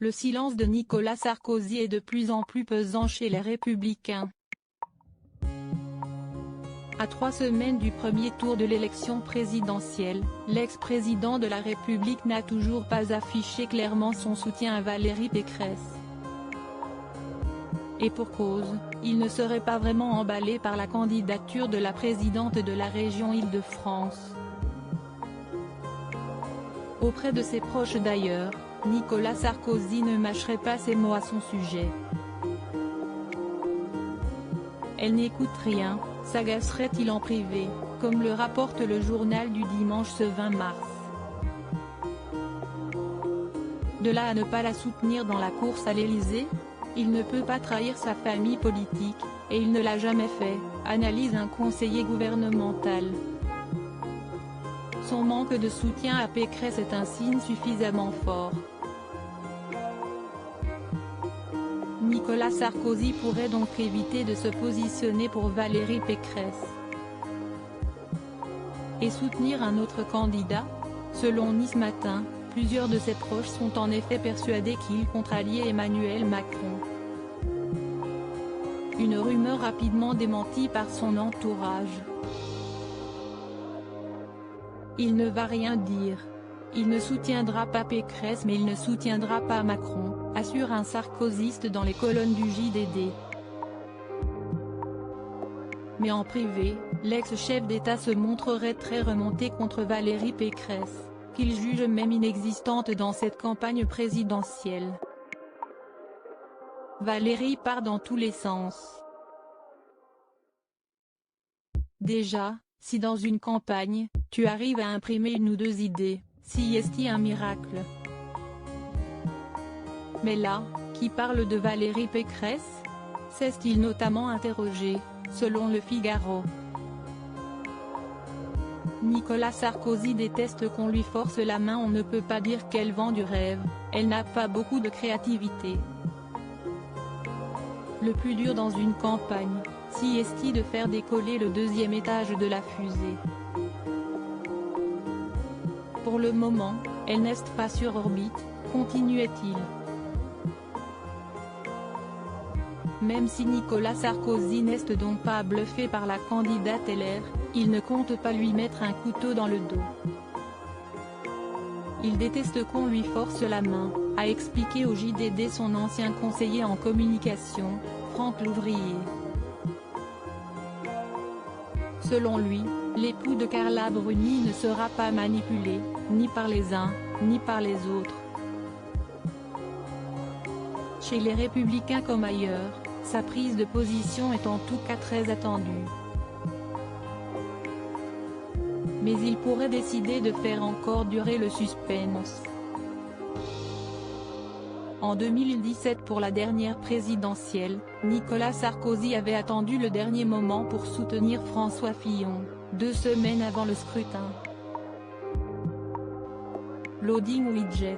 Le silence de Nicolas Sarkozy est de plus en plus pesant chez les Républicains. À 3 semaines du premier tour de l'élection présidentielle, l'ex-président de la République n'a toujours pas affiché clairement son soutien à Valérie Pécresse. Et pour cause, il ne serait pas vraiment emballé par la candidature de la présidente de la région Île-de-France. Auprès de ses proches d'ailleurs, Nicolas Sarkozy ne mâcherait pas ses mots à son sujet. Elle n'écoute rien, s'agacerait-il en privé, comme le rapporte le journal du dimanche ce 20 mars. De là à ne pas la soutenir dans la course à l'Élysée, il ne peut pas trahir sa famille politique, et il ne l'a jamais fait, analyse un conseiller gouvernemental. Son manque de soutien à Pécresse est un signe suffisamment fort. Nicolas Sarkozy pourrait donc éviter de se positionner pour Valérie Pécresse et soutenir un autre candidat. Selon Nice Matin, plusieurs de ses proches sont en effet persuadés qu'il compte allier Emmanuel Macron. Une rumeur rapidement démentie par son entourage. Il ne va rien dire. Il ne soutiendra pas Pécresse mais il ne soutiendra pas Macron, assure un sarkozyste dans les colonnes du JDD. Mais en privé, l'ex-chef d'État se montrerait très remonté contre Valérie Pécresse, qu'il juge même inexistante dans cette campagne présidentielle. Valérie part dans tous les sens. Déjà, si dans une campagne, tu arrives à imprimer une ou deux idées, si est-il un miracle. Mais là, qui parle de Valérie Pécresse? S'est-il notamment interrogé, selon Le Figaro. Nicolas Sarkozy déteste qu'on lui force la main. On ne peut pas dire qu'elle vend du rêve, elle n'a pas beaucoup de créativité. Le plus dur dans une campagne, si est-il de faire décoller le deuxième étage de la fusée. Pour le moment, elle n'est pas sur orbite, continuait-il. Même si Nicolas Sarkozy n'est donc pas bluffé par la candidate LR, il ne compte pas lui mettre un couteau dans le dos. Il déteste qu'on lui force la main, a expliqué au JDD son ancien conseiller en communication, Franck Louvrier. Selon lui, l'époux de Carla Bruni ne sera pas manipulé, ni par les uns, ni par les autres. Chez les Républicains comme ailleurs, sa prise de position est en tout cas très attendue. Mais il pourrait décider de faire encore durer le suspense. En 2017 pour la dernière présidentielle, Nicolas Sarkozy avait attendu le dernier moment pour soutenir François Fillon, 2 semaines avant le scrutin. Loading widget.